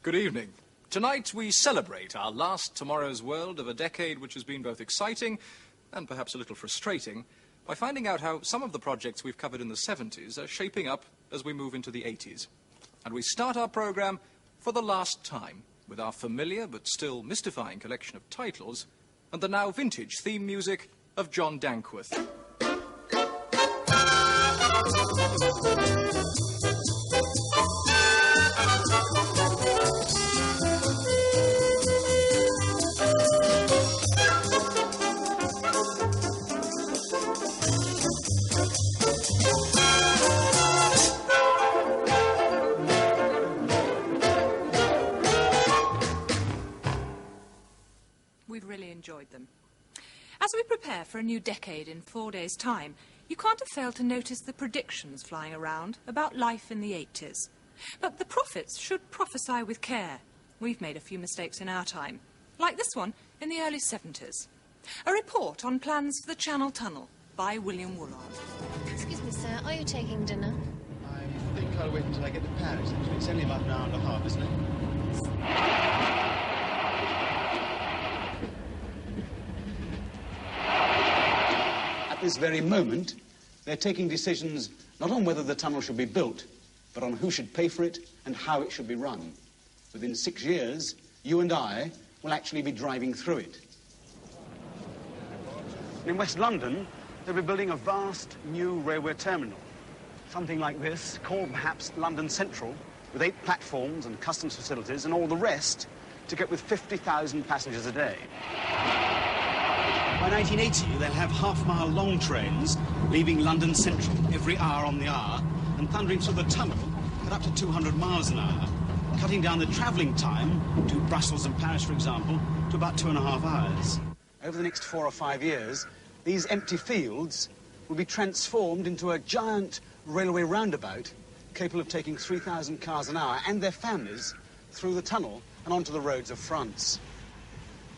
Good evening. Tonight we celebrate our last Tomorrow's World of a decade which has been both exciting and perhaps a little frustrating by finding out how some of the projects we've covered in the 70s are shaping up as we move into the 80s. And we start our programme for the last time with our familiar but still mystifying collection of titles and the now vintage theme music of John Dankworth. We've really enjoyed them. As we prepare for a new decade in 4 days' time, you can't have failed to notice the predictions flying around about life in the 80s. But the prophets should prophesy with care. We've made a few mistakes in our time, like this one in the early 70s. A report on plans for the Channel Tunnel by William Woolard. Excuse me, sir, are you taking dinner? I think I'll wait until I get to Paris, actually. It's only about an hour and a half, isn't it? At this very moment, they're taking decisions not on whether the tunnel should be built, but on who should pay for it and how it should be run. Within 6 years, you and I will actually be driving through it. In West London, they'll be building a vast new railway terminal. Something like this, called perhaps London Central, with 8 platforms and customs facilities and all the rest, to get with 50,000 passengers a day. By 1980, they'll have half-mile long trains leaving London Central every hour on the hour and thundering through the tunnel at up to 200 miles an hour, cutting down the travelling time to Brussels and Paris, for example, to about 2.5 hours. Over the next 4 or 5 years, these empty fields will be transformed into a giant railway roundabout capable of taking 3,000 cars an hour and their families through the tunnel and onto the roads of France.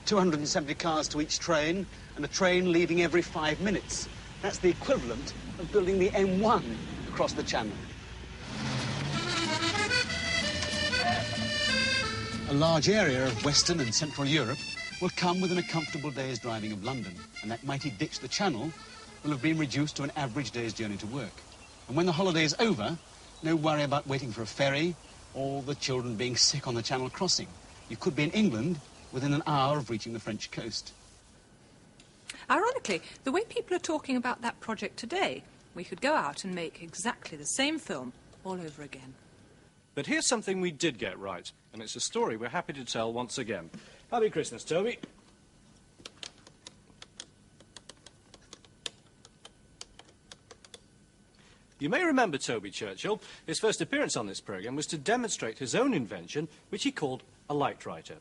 270 cars to each train, and a train leaving every 5 minutes. That's the equivalent of building the M1 across the Channel. A large area of Western and Central Europe will come within a comfortable day's driving of London, and that mighty ditch, the Channel, will have been reduced to an average day's journey to work. And when the holiday's over, no worry about waiting for a ferry or the children being sick on the Channel crossing. You could be in England within an hour of reaching the French coast. Ironically, the way people are talking about that project today, we could go out and make exactly the same film all over again. But here's something we did get right, and it's a story we're happy to tell once again. Happy Christmas, Toby. You may remember Toby Churchill. His first appearance on this programme was to demonstrate his own invention, which he called a light writer.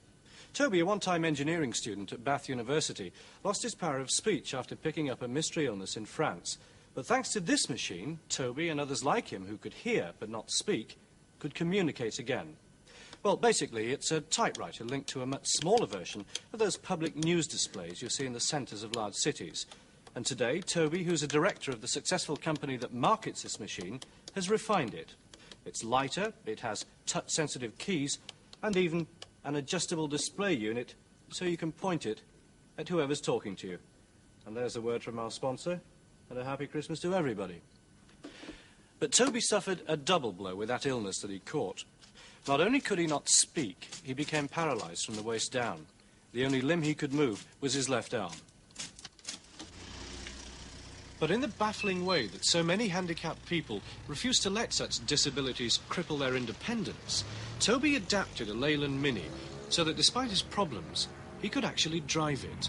Toby, a one-time engineering student at Bath University, lost his power of speech after picking up a mystery illness in France. But thanks to this machine, Toby and others like him who could hear but not speak could communicate again. Well, basically, it's a typewriter linked to a much smaller version of those public news displays you see in the centres of large cities. And today, Toby, who's a director of the successful company that markets this machine, has refined it. It's lighter, it has touch-sensitive keys, and even an adjustable display unit so you can point it at whoever's talking to you. And there's a word from our sponsor, and a happy Christmas to everybody. But Toby suffered a double blow with that illness that he caught. Not only could he not speak, he became paralysed from the waist down. The only limb he could move was his left arm. But in the baffling way that so many handicapped people refuse to let such disabilities cripple their independence, Toby adapted a Leyland Mini so that despite his problems, he could actually drive it.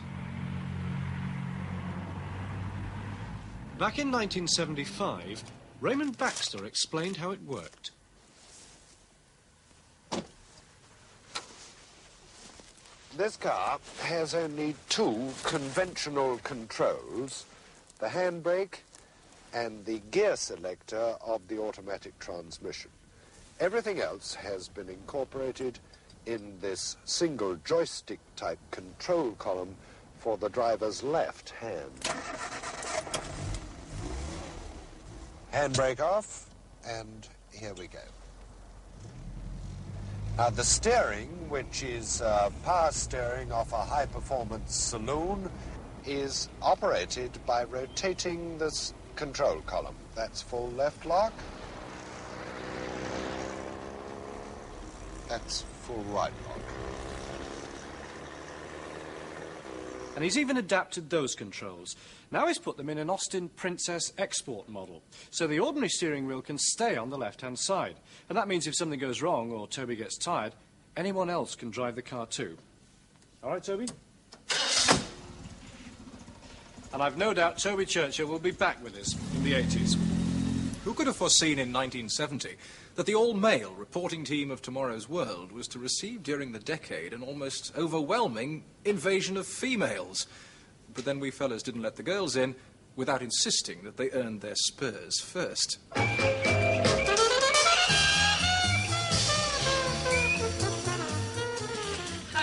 Back in 1975, Raymond Baxter explained how it worked. This car has only 2 conventional controls, the handbrake and the gear selector of the automatic transmission. Everything else has been incorporated in this single joystick type control column for the driver's left hand. Handbrake off, and here we go. Now, the steering, which is power steering off a high-performance saloon, is operated by rotating this control column. That's full left lock. That's full right lock. And he's even adapted those controls. Now he's put them in an Austin Princess Export model, so the ordinary steering wheel can stay on the left-hand side. And that means if something goes wrong or Toby gets tired, anyone else can drive the car too. All right, Toby? And I've no doubt Toby Churchill will be back with us in the 80s. Who could have foreseen in 1970 that the all-male reporting team of Tomorrow's World was to receive during the decade an almost overwhelming invasion of females? But then we fellas didn't let the girls in without insisting that they earned their spurs first. How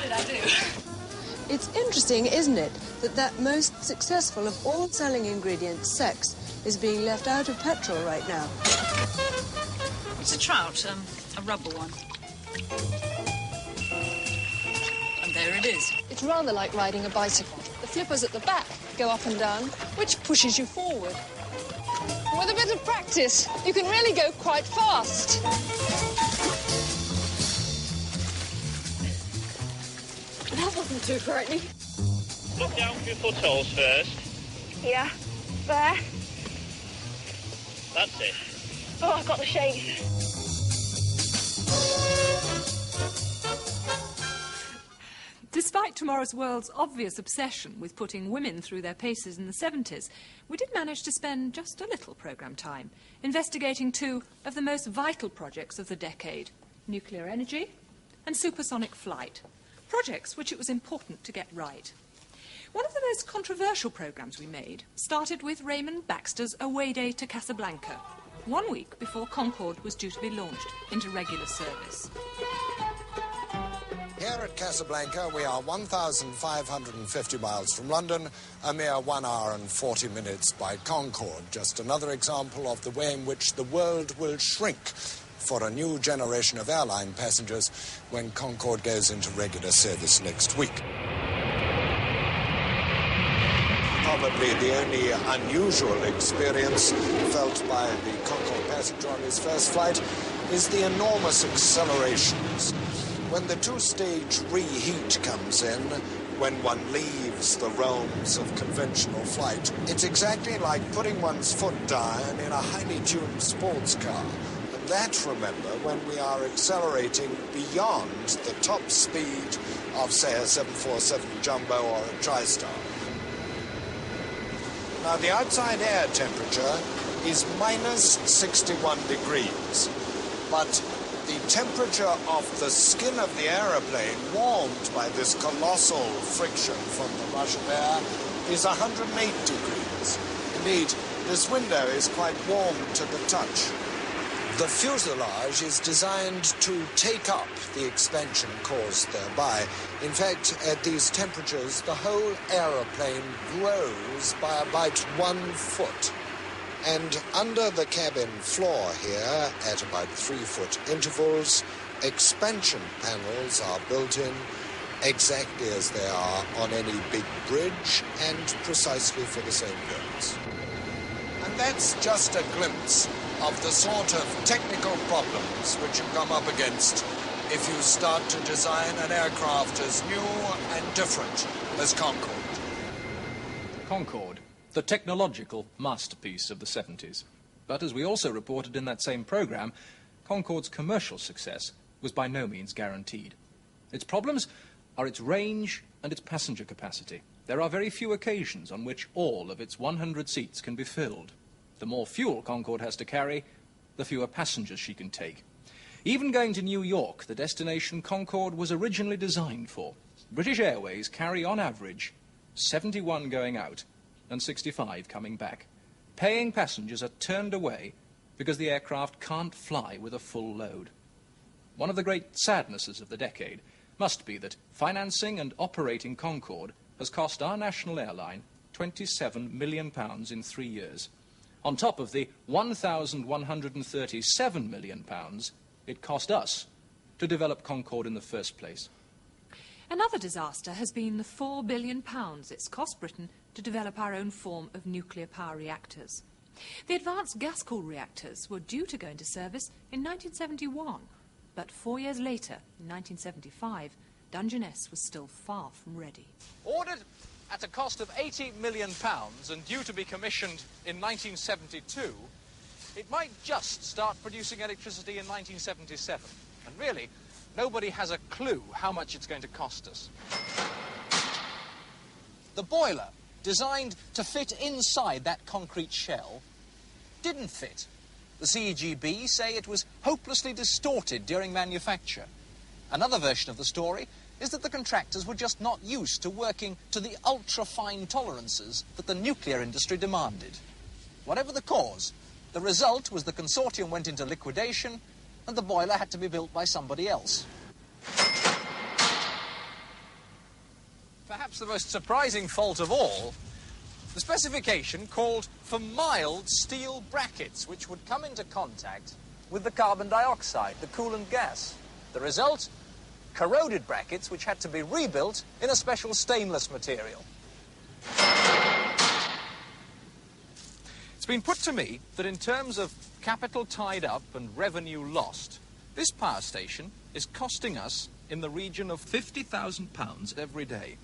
did I do? It's interesting, isn't it, that most successful of all selling ingredients, sex, is being left out of petrol right now. It's a trout, a rubber one. And there it is. It's rather like riding a bicycle. The flippers at the back go up and down, which pushes you forward. With a bit of practice, you can really go quite fast. That wasn't too frightening. Look down for your footholes first. Yeah, there. That's it. Oh, I've got the shakes. Despite Tomorrow's World's obvious obsession with putting women through their paces in the 70s, we did manage to spend just a little programme time investigating two of the most vital projects of the decade, nuclear energy and supersonic flight, projects which it was important to get right. One of the most controversial programmes we made started with Raymond Baxter's away day to Casablanca, 1 week before Concorde was due to be launched into regular service. Here at Casablanca, we are 1,550 miles from London, a mere 1 hour and 40 minutes by Concorde. Just another example of the way in which the world will shrink for a new generation of airline passengers when Concorde goes into regular service next week. Probably the only unusual experience felt by the Concorde passenger on his first flight is the enormous accelerations. When the two-stage reheat comes in, when one leaves the realms of conventional flight, it's exactly like putting one's foot down in a highly tuned sports car. And that, remember, when we are accelerating beyond the top speed of, say, a 747 Jumbo or a TriStar. Now, the outside air temperature is minus 61 degrees, but the temperature of the skin of the aeroplane, warmed by this colossal friction from the rush of air, is 108 degrees. Indeed, this window is quite warm to the touch. The fuselage is designed to take up the expansion caused thereby. In fact, at these temperatures, the whole aeroplane grows by about 1 foot. And under the cabin floor here, at about 3-foot intervals, expansion panels are built in exactly as they are on any big bridge and precisely for the same purpose. And that's just a glimpse of the sort of technical problems which you come up against if you start to design an aircraft as new and different as Concorde. Concorde, the technological masterpiece of the 70s. But as we also reported in that same programme, Concorde's commercial success was by no means guaranteed. Its problems are its range and its passenger capacity. There are very few occasions on which all of its 100 seats can be filled. The more fuel Concorde has to carry, the fewer passengers she can take. Even going to New York, the destination Concorde was originally designed for, British Airways carry on average 71 going out and 65 coming back. Paying passengers are turned away because the aircraft can't fly with a full load. One of the great sadnesses of the decade must be that financing and operating Concorde has cost our national airline £27 million in 3 years. On top of the £1,137 million it cost us to develop Concorde in the first place. Another disaster has been the £4 billion it's cost Britain to develop our own form of nuclear power reactors. The advanced gas-cooled reactors were due to go into service in 1971, but 4 years later, in 1975, Dungeness was still far from ready. Ordered at a cost of £80 million and due to be commissioned in 1972, it might just start producing electricity in 1977. And really, nobody has a clue how much it's going to cost us. The boiler, designed to fit inside that concrete shell, didn't fit. The CEGB say it was hopelessly distorted during manufacture. Another version of the story is that the contractors were just not used to working to the ultra-fine tolerances that the nuclear industry demanded. Whatever the cause, the result was the consortium went into liquidation and the boiler had to be built by somebody else. Perhaps the most surprising fault of all, the specification called for mild steel brackets which would come into contact with the carbon dioxide, the coolant gas. The result? Corroded brackets which had to be rebuilt in a special stainless material. It's been put to me that in terms of capital tied up and revenue lost, this power station is costing us in the region of £50,000 every day.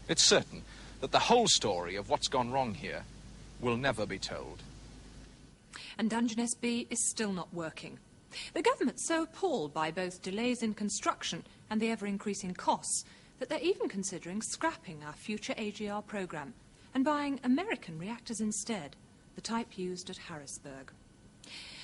It's certain that the whole story of what's gone wrong here will never be told. And Dungeness B is still not working. The government's so appalled by both delays in construction and the ever-increasing costs that they're even considering scrapping our future AGR programme and buying American reactors instead, the type used at Harrisburg.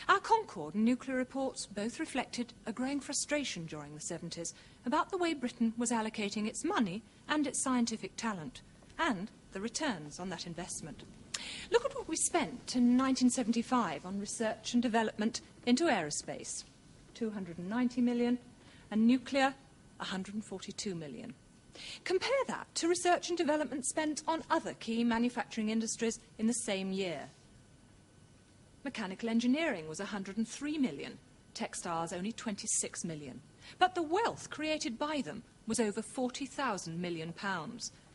Our Concorde and nuclear reports both reflected a growing frustration during the 70s about the way Britain was allocating its money and its scientific talent, and the returns on that investment. Look at what we spent in 1975 on research and development into aerospace, 290 million, and nuclear, 142 million. Compare that to research and development spent on other key manufacturing industries in the same year. Mechanical engineering was 103 million, textiles only 26 million. But the wealth created by them was over £40,000 million,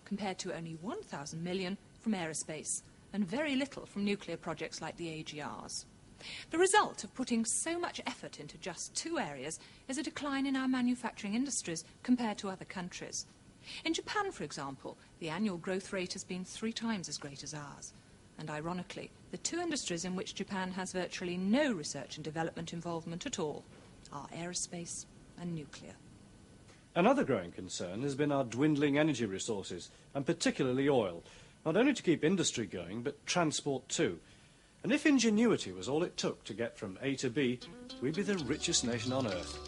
compared to only 1,000 million from aerospace, and very little from nuclear projects like the AGRs. The result of putting so much effort into just two areas is a decline in our manufacturing industries compared to other countries. In Japan, for example, the annual growth rate has been 3 times as great as ours. And ironically, the two industries in which Japan has virtually no research and development involvement at all are aerospace and nuclear. Another growing concern has been our dwindling energy resources, and particularly oil, not only to keep industry going, but transport too. And if ingenuity was all it took to get from A to B, we'd be the richest nation on earth.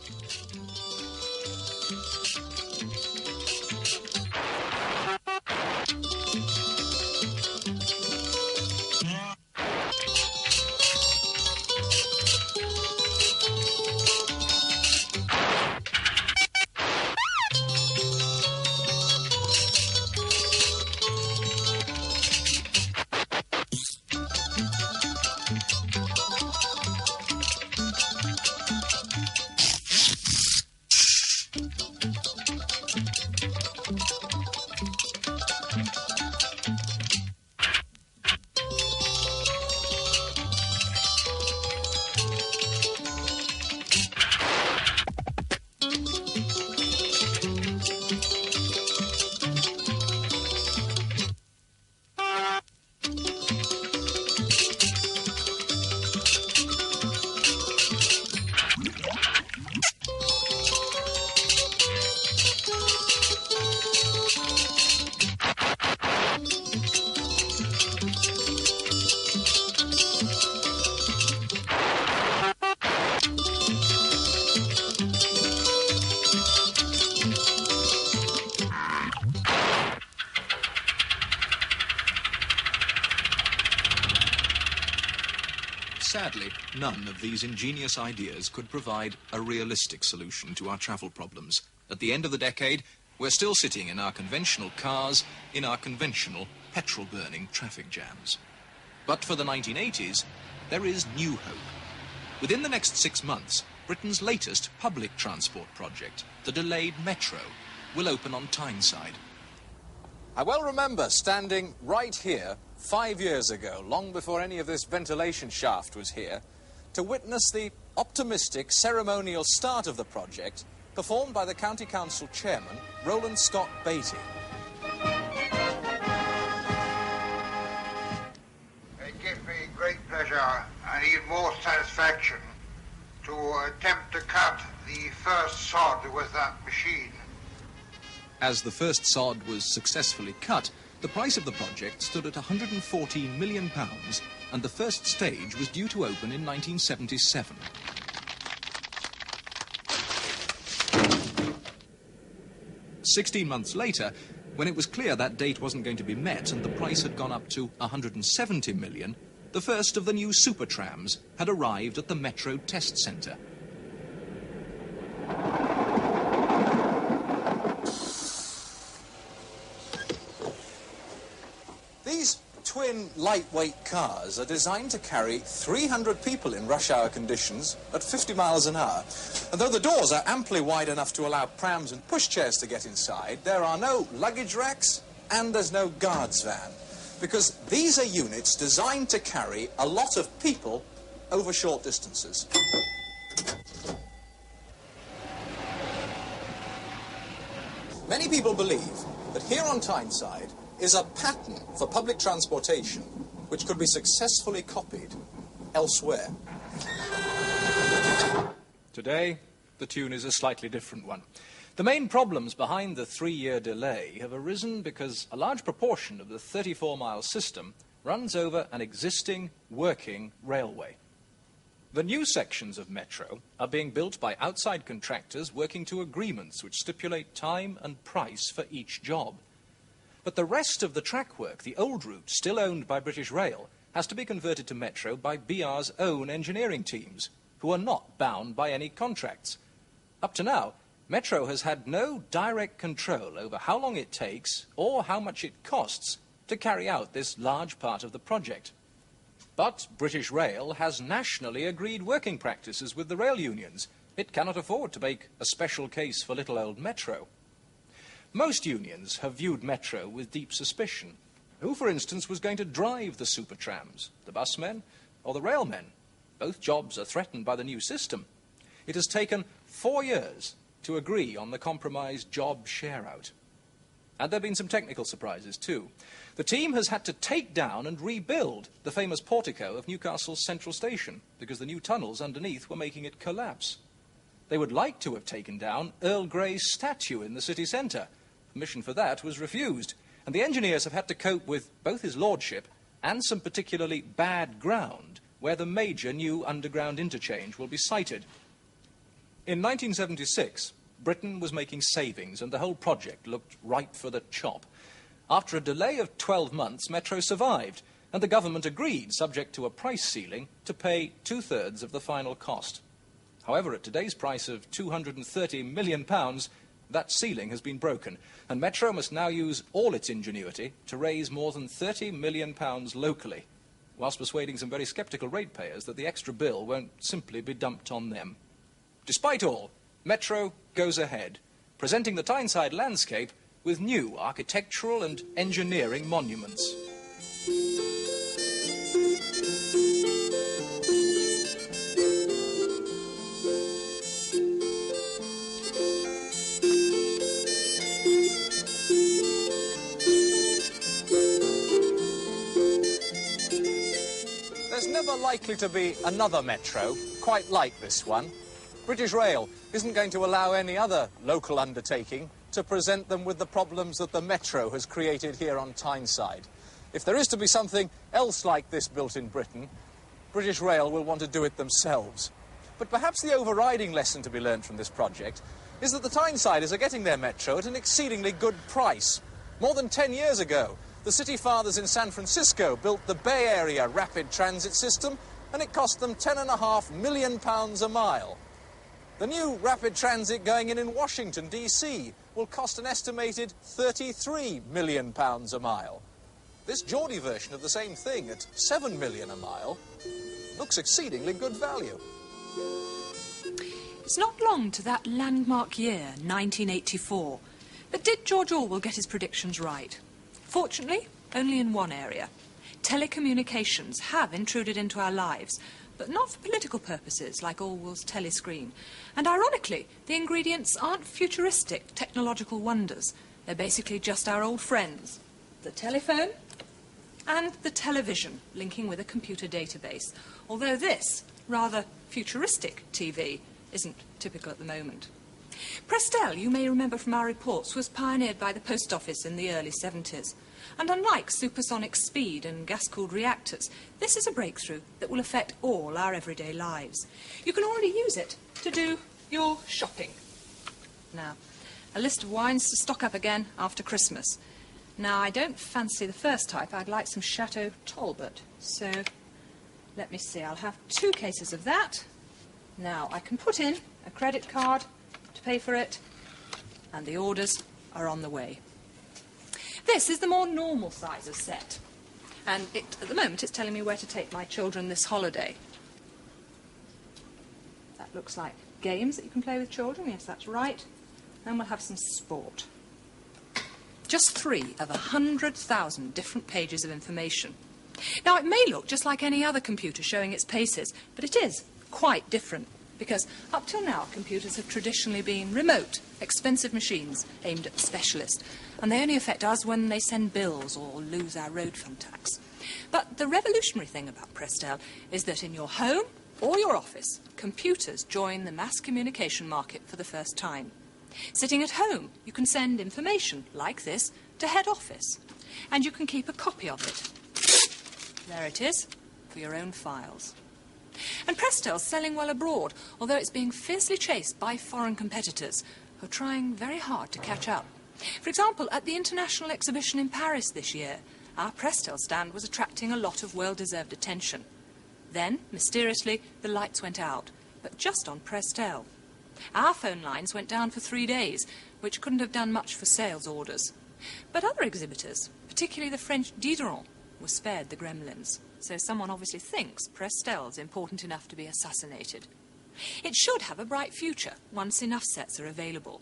Sadly, none of these ingenious ideas could provide a realistic solution to our travel problems. At the end of the decade, we're still sitting in our conventional cars, in our conventional petrol-burning traffic jams. But for the 1980s, there is new hope. Within the next 6 months, Britain's latest public transport project, the delayed Metro, will open on Tyneside. I well remember standing right here 5 years ago, long before any of this ventilation shaft was here, to witness the optimistic ceremonial start of the project performed by the County Council Chairman, Roland Scott Beattie. It gives me great pleasure and even more satisfaction to attempt to cut the first sod with that machine. As the first sod was successfully cut, the price of the project stood at £114 million, and the first stage was due to open in 1977. "16 months later, when it was clear that date wasn't going to be met and the price had gone up to £170 million, the first of the new supertrams had arrived at the Metro Test Centre. These twin lightweight cars are designed to carry 300 people in rush hour conditions at 50 miles an hour. And though the doors are amply wide enough to allow prams and pushchairs to get inside, there are no luggage racks and there's no guards van, because these are units designed to carry a lot of people over short distances. Many people believe that here on Tyneside is a pattern for public transportation which could be successfully copied elsewhere. Today, the tune is a slightly different one. The main problems behind the 3-year delay have arisen because a large proportion of the 34-mile system runs over an existing working railway. The new sections of Metro are being built by outside contractors working to agreements which stipulate time and price for each job. But the rest of the track work, the old route, still owned by British Rail, has to be converted to Metro by BR's own engineering teams, who are not bound by any contracts. Up to now, Metro has had no direct control over how long it takes or how much it costs to carry out this large part of the project. But British Rail has nationally agreed working practices with the rail unions. It cannot afford to make a special case for little old Metro. Most unions have viewed Metro with deep suspicion. Who, for instance, was going to drive the supertrams? The busmen or the railmen? Both jobs are threatened by the new system. It has taken 4 years to agree on the compromised job share-out. And there have been some technical surprises, too. The team has had to take down and rebuild the famous portico of Newcastle's Central Station because the new tunnels underneath were making it collapse. They would like to have taken down Earl Grey's statue in the city centre. Permission for that was refused, and the engineers have had to cope with both his lordship and some particularly bad ground where the major new underground interchange will be sited. In 1976, Britain was making savings and the whole project looked ripe for the chop. After a delay of 12 months, Metro survived, and the government agreed, subject to a price ceiling, to pay 2/3 of the final cost. However, at today's price of £230 million, that ceiling has been broken, and Metro must now use all its ingenuity to raise more than £30 million locally, whilst persuading some very sceptical ratepayers that the extra bill won't simply be dumped on them. Despite all, Metro goes ahead, presenting the Tyneside landscape with new architectural and engineering monuments. There's never likely to be another Metro quite like this one. British Rail isn't going to allow any other local undertaking to present them with the problems that the Metro has created here on Tyneside. If there is to be something else like this built in Britain, British Rail will want to do it themselves. But perhaps the overriding lesson to be learned from this project is that the Tynesiders are getting their Metro at an exceedingly good price. More than 10 years ago, the city fathers in San Francisco built the Bay Area Rapid Transit System, and it cost them £10.5 million a mile. The new rapid transit going in Washington, D.C. will cost an estimated £33 million a mile. This Geordie version of the same thing at £7 million a mile looks exceedingly good value. It's not long to that landmark year, 1984. But did George Orwell get his predictions right? Fortunately, only in one area. Telecommunications have intruded into our lives, but not for political purposes like Orwell's telescreen. And ironically, the ingredients aren't futuristic technological wonders. They're basically just our old friends. The telephone and the television, linking with a computer database. Although this, rather futuristic TV, isn't typical at the moment. Prestel, you may remember from our reports, was pioneered by the Post Office in the early 70s. And unlike supersonic speed and gas-cooled reactors, this is a breakthrough that will affect all our everyday lives. You can already use it to do your shopping. Now, a list of wines to stock up again after Christmas. Now, I don't fancy the first type. I'd like some Chateau Talbot. So, let me see. I'll have 2 cases of that. Now, I can put in a credit card to pay for it, and the orders are on the way. This is the more normal size of set. And at the moment, it's telling me where to take my children this holiday. That looks like games that you can play with children. Yes, that's right. Then we'll have some sport. Just 3 of 100,000 different pages of information. Now, it may look just like any other computer showing its paces, but it is quite different, because up till now, computers have traditionally been remote, expensive machines aimed at the specialist, and they only affect us when they send bills or lose our road fund tax. But the revolutionary thing about Prestel is that in your home or your office, computers join the mass communication market for the first time. Sitting at home, you can send information, like this, to head office. And you can keep a copy of it. There it is, for your own files. And Prestel's selling well abroad, although it's being fiercely chased by foreign competitors who are trying very hard to catch up. For example, at the International Exhibition in Paris this year, our Prestel stand was attracting a lot of well-deserved attention. Then, mysteriously, the lights went out, but just on Prestel. Our phone lines went down for 3 days, which couldn't have done much for sales orders. But other exhibitors, particularly the French Diderot, were spared the gremlins. So someone obviously thinks Prestel's important enough to be assassinated. It should have a bright future once enough sets are available.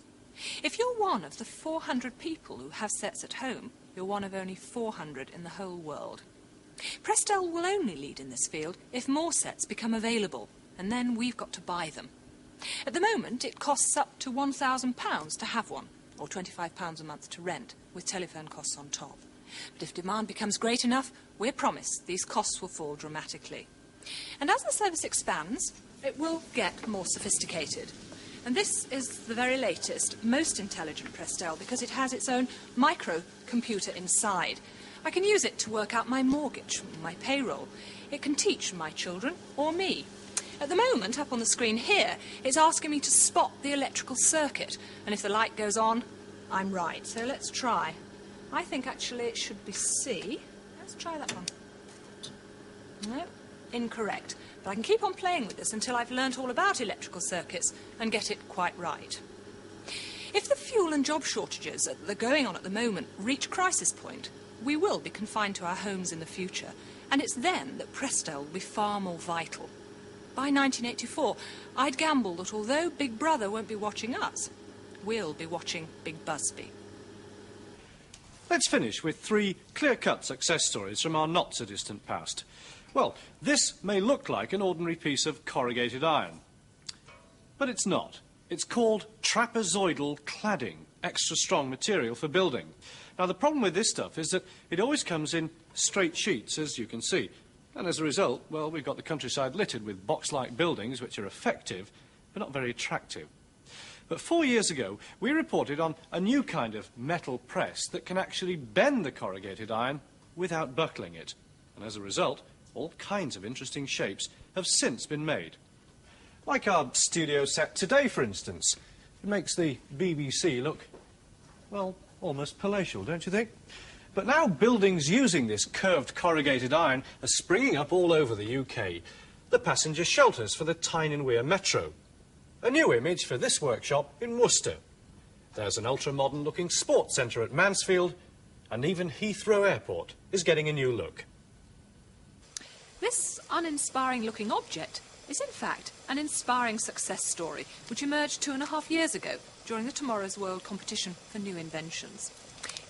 If you're one of the 400 people who have sets at home, you're one of only 400 in the whole world. Prestel will only lead in this field if more sets become available, and then we've got to buy them. At the moment, it costs up to £1,000 to have one, or £25 a month to rent, with telephone costs on top. But if demand becomes great enough, we're promised these costs will fall dramatically. And as the service expands, it will get more sophisticated. And this is the very latest, most intelligent Prestel, because it has its own microcomputer inside. I can use it to work out my mortgage, my payroll. It can teach my children or me. At the moment, up on the screen here, it's asking me to spot the electrical circuit. And if the light goes on, I'm right. So let's try. I think actually it should be C. Let's try that one. No, incorrect. But I can keep on playing with this until I've learnt all about electrical circuits and get it quite right. If the fuel and job shortages that are going on at the moment reach crisis point, we will be confined to our homes in the future, and it's then that Prestel will be far more vital. By 1984, I'd gamble that although Big Brother won't be watching us, we'll be watching Big Busby. Let's finish with 3 clear-cut success stories from our not-so-distant past. Well, this may look like an ordinary piece of corrugated iron, but it's not. It's called trapezoidal cladding, extra strong material for building. Now, the problem with this stuff is that it always comes in straight sheets, as you can see. And as a result, well, we've got the countryside littered with box-like buildings which are effective, but not very attractive. But 4 years ago, we reported on a new kind of metal press that can actually bend the corrugated iron without buckling it. And as a result, all kinds of interesting shapes have since been made. Like our studio set today, for instance. It makes the BBC look, well, almost palatial, don't you think? But now buildings using this curved corrugated iron are springing up all over the UK. The passenger shelters for the Tyne and Wear Metro. A new image for this workshop in Worcester. There's an ultra-modern looking sports centre at Mansfield, and even Heathrow Airport is getting a new look. This uninspiring looking object is in fact an inspiring success story which emerged 2.5 years ago during the Tomorrow's World competition for new inventions.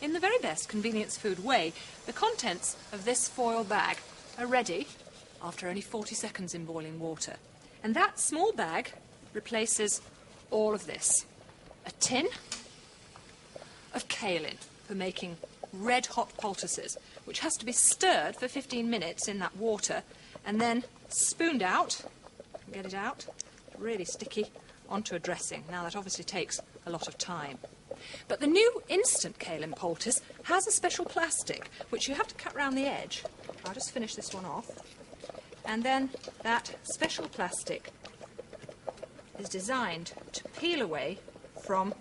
In the very best convenience food way, the contents of this foil bag are ready after only 40 seconds in boiling water. And that small bag replaces all of this. A tin of kaolin for making red-hot poultices, which has to be stirred for 15 minutes in that water and then spooned out, get it out, really sticky, onto a dressing. Now, that obviously takes a lot of time. But the new instant kaolin poultice has a special plastic, which you have to cut round the edge. I'll just finish this one off. And then that special plastic is designed to peel away from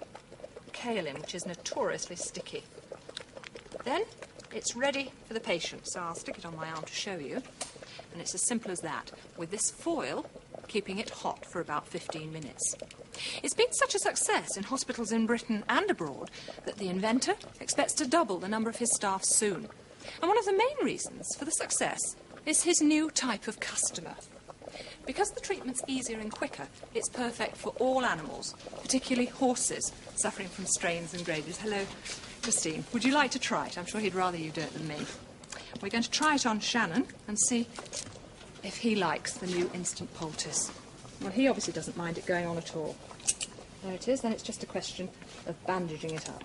kaolin, which is notoriously sticky. Then it's ready for the patient, so I'll stick it on my arm to show you. And it's as simple as that, with this foil keeping it hot for about 15 minutes. It's been such a success in hospitals in Britain and abroad that the inventor expects to double the number of his staff soon. And one of the main reasons for the success is his new type of customer. Because the treatment's easier and quicker, it's perfect for all animals, particularly horses suffering from strains and gravies. Hello, Christine. Would you like to try it? I'm sure he'd rather you do it than me. We're going to try it on Shannon and see if he likes the new instant poultice. Well, he obviously doesn't mind it going on at all. There it is. Then it's just a question of bandaging it up.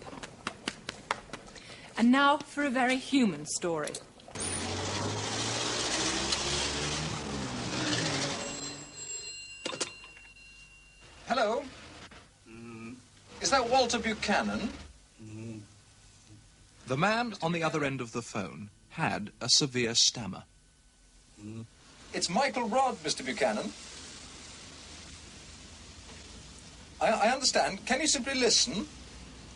And now for a very human story. Hello? Is that Walter Buchanan? The man on the other end of the phone had a severe stammer. It's Michael Rodd, Mr. Buchanan. I understand. Can you simply listen?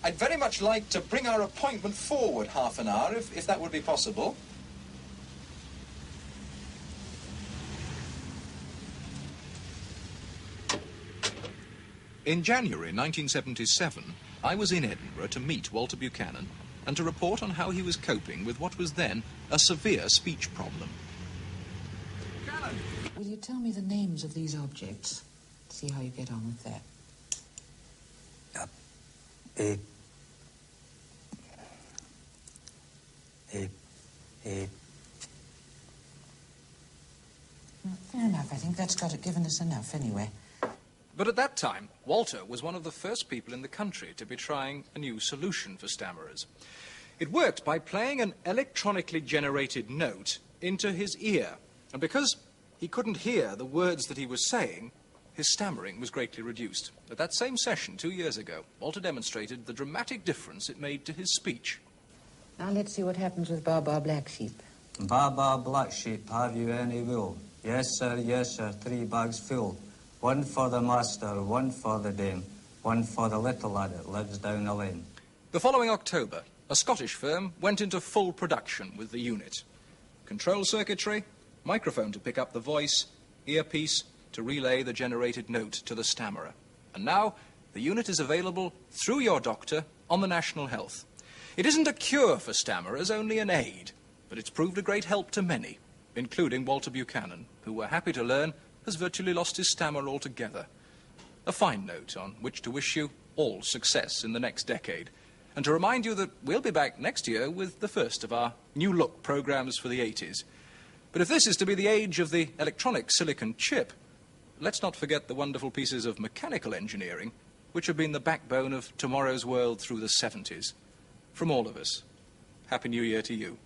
I'd very much like to bring our appointment forward half an hour, if that would be possible. In January 1977, I was in Edinburgh to meet Walter Buchanan and to report on how he was coping with what was then a severe speech problem. Will you tell me the names of these objects? See how you get on with that. Fair enough. I think that's given us enough anyway. But at that time, Walter was one of the first people in the country to be trying a new solution for stammerers. It worked by playing an electronically generated note into his ear. And because he couldn't hear the words that he was saying, his stammering was greatly reduced. At that same session 2 years ago, Walter demonstrated the dramatic difference it made to his speech. Now let's see what happens with Baa Black Sheep. Baa Black Sheep, have you any wool? Yes, sir, 3 bags full. 1 for the master, 1 for the dame, 1 for the little lad that lives down the lane. The following October, a Scottish firm went into full production with the unit. Control circuitry, microphone to pick up the voice, earpiece to relay the generated note to the stammerer. And now, the unit is available through your doctor on the National Health. It isn't a cure for stammerers, only an aid, but it's proved a great help to many, including Walter Buchanan, who we're happy to learn has virtually lost his stammer altogether. A fine note on which to wish you all success in the next decade, and to remind you that we'll be back next year with the first of our new look programs for the 80s. But if this is to be the age of the electronic silicon chip, let's not forget the wonderful pieces of mechanical engineering which have been the backbone of tomorrow's world through the 70s. From all of us, Happy New Year to you.